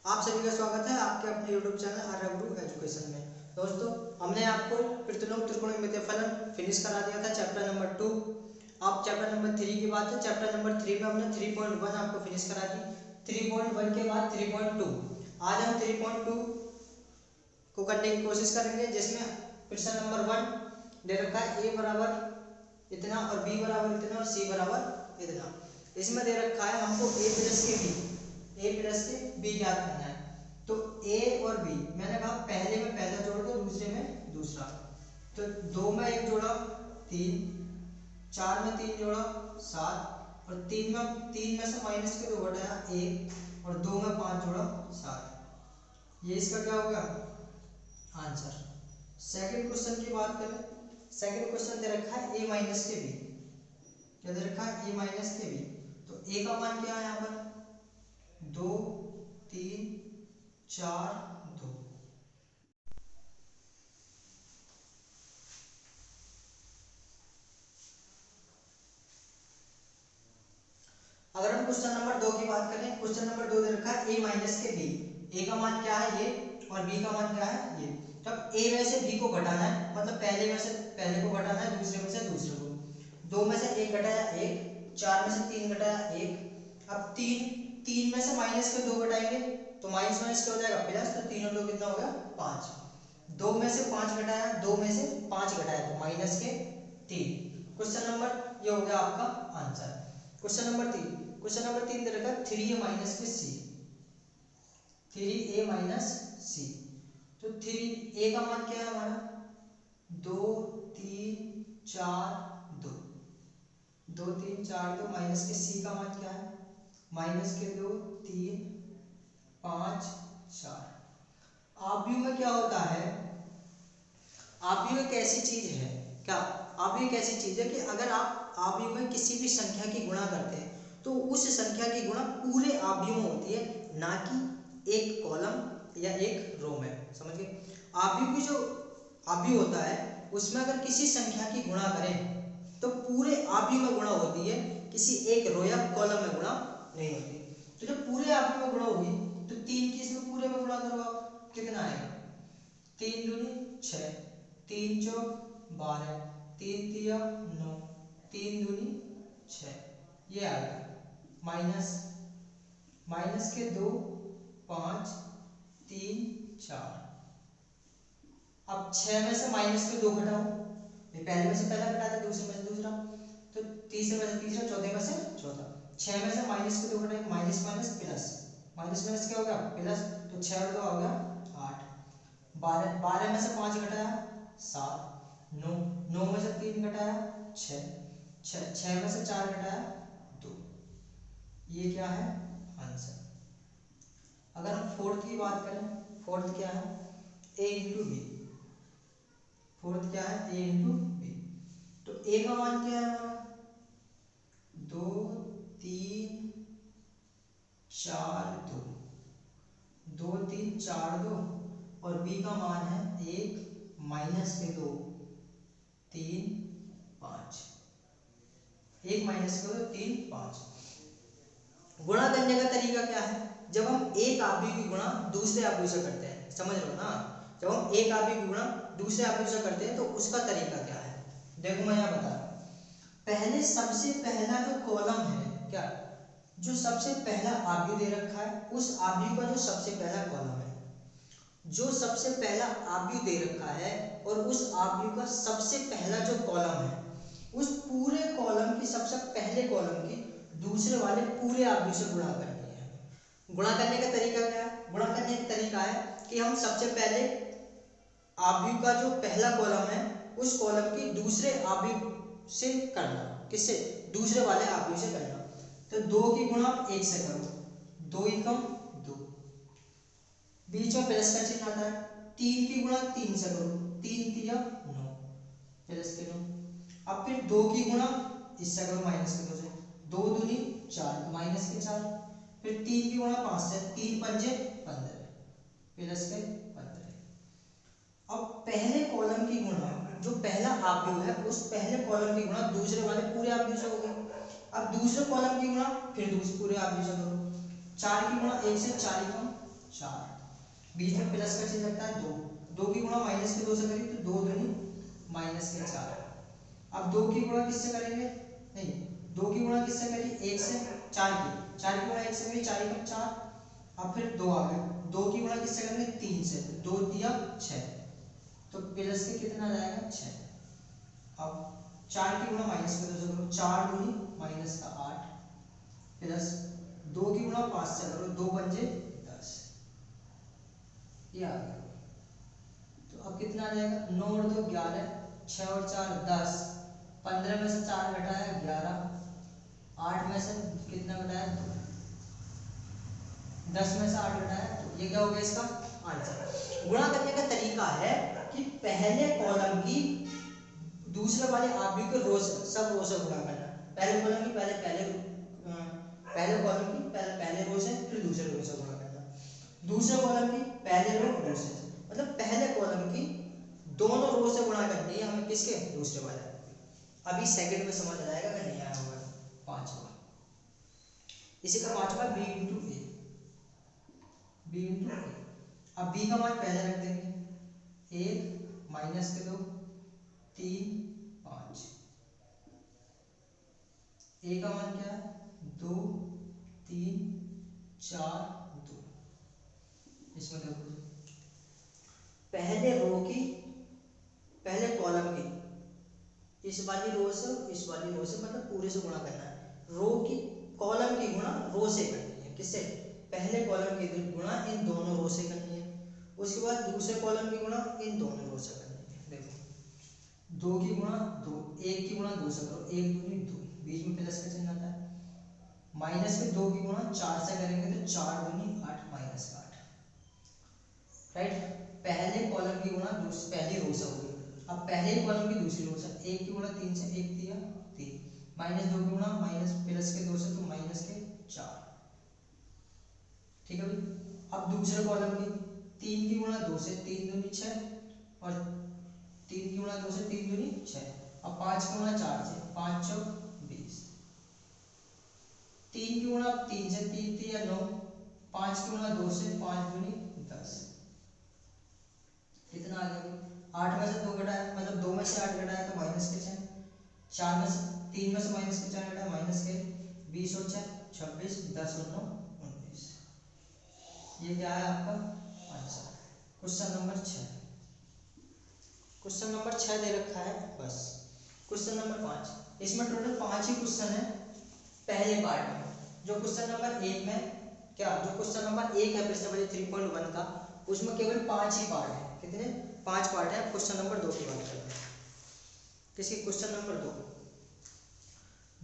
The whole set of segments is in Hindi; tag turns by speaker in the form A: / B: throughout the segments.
A: आप सभी का स्वागत है आपके अपने YouTube चैनल आर्यगुरु एजुकेशन में। दोस्तों, हमने आपको प्रतिलोम त्रिकोणमितीय फलन फिनिश करा दिया था चैप्टर नंबर 2। अब चैप्टर नंबर 3 की बात है। चैप्टर नंबर 3 में हमने 3.1 आपको फिनिश करा दी। 3.1 के बाद 3.2। आज हम 3.2 को करने की कोशिश करेंगे, जिसमें प्रश्न नंबर 1 दे रखा है a बराबर इतना और b बराबर इतना और c बराबर इतना। इसमें दे रखा है हमको a प्लस के b ज्ञात करना है। तो a और b मैंने कहा पहले में पहला जोड़ दो, दूसरे में दूसरा। तो 2 में 1 जोड़ा 3, 4 में 3 जोड़ा 7 और 3 में से माइनस के 2 घटाया 1 और 2 में 5 जोड़ा 7। ये इसका क्या होगा आंसर। सेकंड क्वेश्चन की बात करें। सेकंड क्वेश्चन दे रखा है a माइनस के b। क्या दे रखा है a माइनस के b। तो a का मान क्या है यहाँ पर 2 3 4 2। अगर हम क्वेश्चन नंबर 2 की बात करें, क्वेश्चन नंबर 2 दे रखा है a माइनस के b। a का मान क्या है ये और b का मान क्या है ये। तब a में से b को घटाना है, मतलब पहले में से पहले को घटाना है, दूसरे में से दूसरे को। 2 में से 1 घटाया 1, 4 में से 3 घटाया 1। अब 3 में से माइनस के 2 घटाएंगे तो माइनस माइनस क्या हो जाएगा प्लस। तो 3 और 2 कितना हो गया 5। 2 में से 5 घटाया, 2 में से 5 घटाया तो माइनस के 3। क्वेश्चन नंबर ये हो गया आपका answer. Question number 3। Question number 3 दे रखा है 3a माइनस के c। 3a minus c। तो 3a का मान क्या है हमारा 2 3 4 2। 2 3 4 2 माइनस के c का मान क्या है माइनस के 2 3 5 4। आव्यूह में क्या होता है, आव्यूह एक ऐसी चीज है, क्या आव्यूह एक ऐसी चीज है कि अगर आप आव्यूह में किसी भी संख्या की गुणा करते हैं तो उस संख्या की गुणा पूरे आव्यूह में होती है, ना कि एक कॉलम या एक रो में। समझ गए। आव्यूह की जो आव्यूह होता है उसमें अगर किसी संख्या की गुणा करें तो पूरे आव्यूह में गुणा होती है, किसी एक रो या कॉलम में गुणा नहीं होती। तो जब पूरे आव्यूह में गुणा होगी तो 3 की इसमें पूरे में गुणा करो आप, कितना आएगा 3 दूनी 6, 3 चौक 12, 3 तिया 9, 3 दूनी 6। ये आ गया माइनस के 2 5 3 4। अब 6 में से माइनस के 2 घटाओ, पहले में से पहला घटाते दूसरे में से दूसरा, तो तीसरे में से तीसरा, चौथे में से चौथा। 6 में से माइनस के 2 घटाए, minus minus plus, minus minus क्या हो गया प्लस। तो 6 और 2 हो गया 8। 12 में से 5 घटाया 7। 9 में से 3 घटाया 6। 6 में से 4 घटाया 2। ये क्या है आंसर। अगर हम फोर्थ की बात करें, फोर्थ क्या है a इंटू बी। फोर्थ क्या है a इंटू बी। तो a का मान क्या है हमारा 2 3 4 2। 2 3 4 2 और b का मान है 1 माइनस के 2 3 5। 1 माइनस के 2 3 5। गुणा करने का तरीका क्या है, जब हम एक आव्यूह की गुणा दूसरे आव्यूह से करते हैं, समझ लो ना। जब हम एक आव्यूह की गुणा दूसरे आव्यूह से करते हैं तो उसका तरीका क्या है, देखो मैं यहाँ बता रहा हूँ। पहले सबसे पहला जो कॉलम है, क्या जो सबसे पहला आव्यूह दे रखा है उस आव्यूह का जो सबसे पहला कॉलम है, जो सबसे पहला आव्यूह दे रखा है और उस आव्यूह का सबसे पहला जो कॉलम है उस पूरे कॉलम की सबसे पहले कॉलम की दूसरे वाले पूरे आव्यूह से गुणा करनी है। गुणा करने का तरीका क्या है, गुणा करने का तरीका है कि हम सबसे पहले आव्यूह का जो पहला कॉलम है उस कॉलम की दूसरे आव्यूह से करना, किससे दूसरे वाले आव्यूह से करना। तो 2 की गुणा 1 से करो, 2 एकम 2, बीच में प्लस का चिन्ह आता है। 3 की गुणा 3 से करो, 3 तिया 9 प्लस के 9। अब फिर 2 की गुणा इससे करो माइनस के 2 से, 2 दूनी 4 माइनस के 4। फिर 3 की गुणा 5 से, 3 पंजे 15 प्लस के 15। अब पहले कॉलम की गुणा जो पहला आव्यूह है उस पहले कॉलम की गुणा दूसरे वाले पूरे आव्यूह से हो गई। अब दूसरे कॉलम की गुणा फिर दूसरे पूरे आव्यूह से करो। 4 की गुणा 1 से 4 एकम 4, बीच में प्लस का चिन्ह लगता है 2, 2 की गुणा माइनस के 2 से करेंगे तो 2 दूनी माइनस के 4। अब 2 की गुणा किससे करेंगे, नहीं 2 की गुणा किससे करी, 1 से, 4 की गुणा 1 से करी, 4 का 4। अब फिर 2 आ गया, 2 की गुणा किससे करेंगे, 3 से, 2 दिया 6, तो प्लस के कितना आ जाएगा 6। अब 4 की गुणा माइनस के 2 से करो, 4 दूनी माइनस का 8, प्लस 2 की गुणा 5 से करो, 2 पंजे 10, ये आ गया। तो अब कितना आ जाएगा, 9 और 2 11, 6 और 4 10, 15 में से 4 घटाया 11, 8 में से कितना घटाया 2, 10 में से 8 घटाया, तो ये क्या हो गया इसका आंसर। गुणा करने का तरीका है कि पहले कॉलम की दूसरे वाले आरबी को रो से, सब रो से गुणा करना। पहले कॉलम की पहले कॉलम की पहले रो से, फिर दूसरे रो से गुणा करना, दूसरे कॉलम की पहले रो से, मतलब पहले कॉलम की दोनों रो से गुणा करनी है हमें, किसके, दूसरे वाले। अभी सेकंड में समझ आएगा कि नहीं आया होगा। पांचवा, इसी का पांचवा b इंटू ए, बी इंटू ए। अब b का मान पहले रख देंगे, 1 माइनस के 2 3 5, ए का मान क्या है 2 3 4 2। इसमें देखो पहले रो की पहले कॉलम की इस वाली रो से इस वाली रो से, मतलब पूरे से गुणा करना है। रो की कॉलम की गुणा रो से करनी है, किससे, पहले कॉलम की गुणा इन दोनों रो से करनी है, उसके बाद दूसरे कॉलम की गुणा इन दोनों रो से करनी है। देखो 2 की गुणा 2, 1 की गुणा 2 से करो, 1 दूनी 2, बीच में प्लस का चिन्ह आता है, माइनस में 2 की गुणा 4 से करेंगे तो 4 दूनी 8 माइनस का 8, राइट। पहले कॉलम की गुणा पहली रो से होगी। अब पहले कॉलम की दूसरी रो से, 1 की गुणा 3 से, 1 दिया 3, माइनस 2 की गुणा माइनस प्लस के 2 से, तो माइनस के 4, ठीक है भाई। अब दूसरे कॉलम की 3 की गुणा 2 से, 3 दूनी 6, और 3 की गुणा 2 से 3 दूनी 6। अब 5 की गुणा 4 से, 5 चौक 20, 3 की गुणा 3 से, 3 3 9, 5 की गुणा 2 से, 5 दूनी 10, कितना आ गया, 8 में से 2 घटाया, मतलब 2 में से 8 घटाया तो माइनस के 6, 4 में से 3 में से माइनस के 4 घटाया माइनस के 20 और 6 26, 10 और 9 19। ये क्या है आपका answer. Question number 6, question number 6 दे रखा है बस। क्वेश्चन नंबर 5, इसमें टोटल 5 ही क्वेश्चन है पहले पार्ट में। जो क्वेश्चन नंबर 1 में जो क्वेश्चन नंबर 1 है प्रश्न नंबर 3.1 का, उसमें केवल 5 ही पार्ट है। कितने, 5 पार्ट है। क्वेश्चन नंबर 2 की बात करते हैं। किसकी, क्वेश्चन नंबर 2,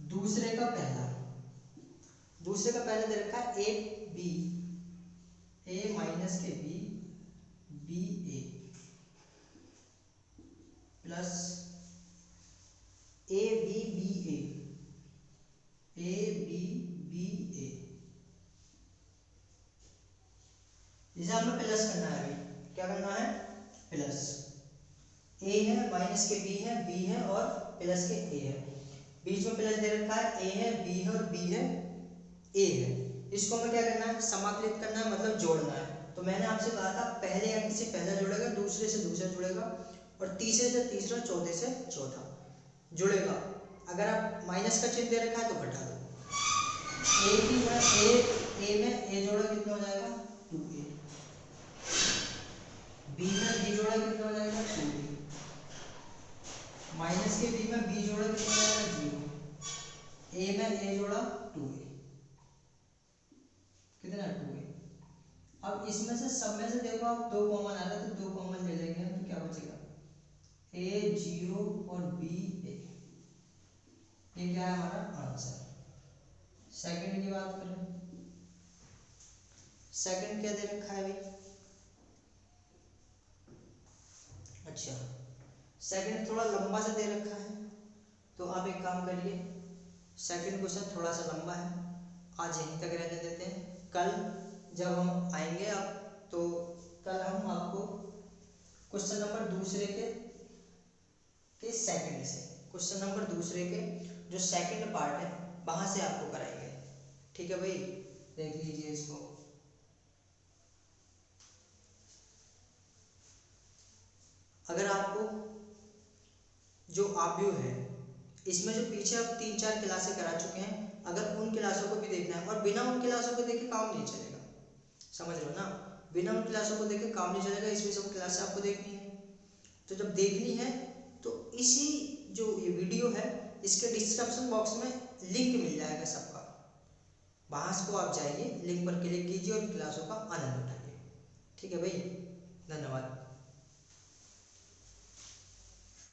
A: दूसरे का पहला दे रखा है ए बी, ए माइनस के B, B A plus A B B A B B A, इसे हमें प्लस करना है। अभी क्या करना है, प्लस। ए है, माइनस के बी है, बी है और प्लस के ए है। बीच में प्लस दे रखा है, ए है, बी है और बी है, ए है। इसको हमें क्या करना है, समाकलित करना है, मतलब जोड़ना है। तो मैंने आपसे कहा था पहले अंक से पहला जुड़ेगा, दूसरे से दूसरा जुड़ेगा, और तीसरे से तीसरा, चौथे से चौथा जुड़ेगा। अगर आप माइनस का चिन्ह दे रखा है तो घटा दो। ए की ए में ए जोड़ा कितना हो जाएगा 2a, बी में बी जोड़ा कितना हो जाएगा 2b, माइनस के बी में बी जोड़ा कितना हो जाएगा 0, ए में ए जोड़ा 2a, कितना 2a। अब इसमें से सब में से देखो आप 2 कॉमन आ रहा है, तो 2 कॉमन ले लेंगे तो क्या बचेगा, a 0 और b a। ये क्या है हमारा आंसर। सेकंड की बात करें, सेकंड क्या दे रखा है भाई, अच्छा सेकंड थोड़ा लंबा सा दे रखा है, तो आप एक काम करिए, सेकंड क्वेश्चन थोड़ा सा लंबा है, आज यहीं तक रहने देते हैं। कल जब हम आएंगे अब, तो कल हम आपको क्वेश्चन नंबर दूसरे के सेकंड से, क्वेश्चन नंबर दूसरे के जो सेकंड पार्ट है वहां से आपको कराएंगे, ठीक है भाई। देख लीजिए इसको, अगर आपको जो ऑब्यू है इसमें जो पीछे आप 3-4 क्लासें करा चुके हैं, अगर उन क्लासों को भी देखना है, और बिना उन क्लासों को देखे काम नहीं चलेगा, समझ रहे हो ना, बिना उन क्लासों को देखे काम नहीं चलेगा, इसमें सब क्लासें आपको देखनी है। तो जब देखनी है तो इसी जो ये वीडियो है इसके डिस्क्रिप्शन बॉक्स में लिंक मिल जाएगा सबका, वहाँ को आप जाइए, लिंक पर क्लिक कीजिए और क्लासों का आनंद उठाइए। ठीक है भाई, धन्यवाद।